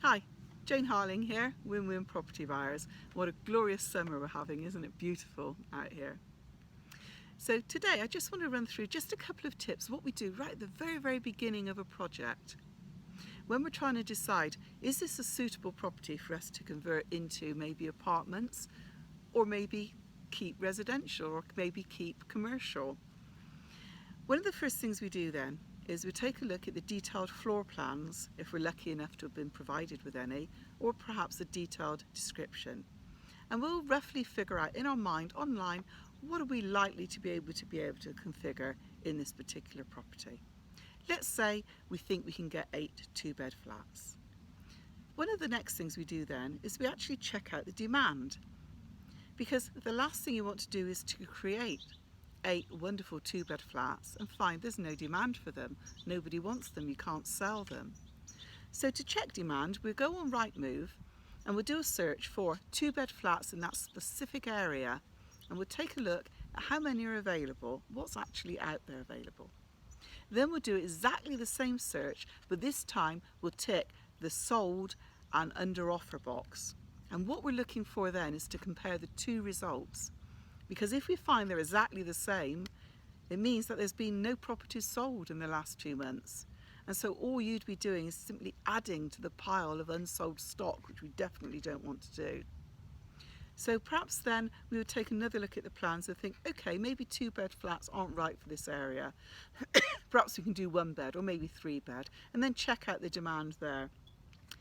Hi, Jane Harling here, Win Win Property Buyers. What a glorious summer we're having, isn't it beautiful out here? So today I just want to run through just a couple of tips, what we do right at the very beginning of a project. When we're trying to decide, is this a suitable property for us to convert into maybe apartments, or maybe keep residential, or maybe keep commercial? One of the first things we do then is we take a look at the detailed floor plans, if we're lucky enough to have been provided with any, or perhaps a detailed description. And we'll roughly figure out in our mind online, what are we likely to be able to configure in this particular property. Let's say we think we can get 8 two-bed flats. One of the next things we do then is we actually check out the demand, because the last thing you want to do is to create 8 wonderful two-bed flats and find there's no demand for them. Nobody wants them, you can't sell them. So to check demand, we'll go on Rightmove and we'll do a search for two-bed flats in that specific area, and we'll take a look at how many are available, what's actually out there available. Then we'll do exactly the same search, but this time we'll tick the sold and under offer box. And what we're looking for then is to compare the two results. Because if we find they're exactly the same, it means that there's been no properties sold in the last 2 months. And so all you'd be doing is simply adding to the pile of unsold stock, which we definitely don't want to do. So perhaps then we would take another look at the plans and think, okay, maybe two-bed flats aren't right for this area. Perhaps we can do 1-bed or maybe 3-bed, and then check out the demand there.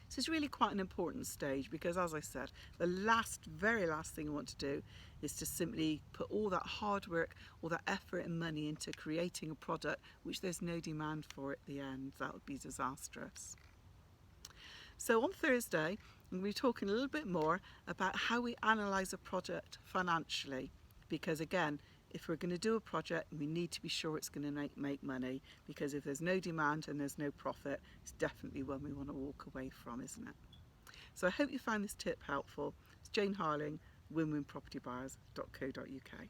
So it's really quite an important stage, because as I said, the very last thing you want to do is to simply put all that hard work, all that effort and money into creating a product which there's no demand for at the end. That would be disastrous. So on Thursday, I'm going to be talking a little bit more about how we analyse a project financially, because again, if we're going to do a project, we need to be sure it's going to make money, because if there's no demand and there's no profit, it's definitely one we want to walk away from, isn't it? So I hope you find this tip helpful. It's Jane Harling, winwinpropertybuyers.co.uk.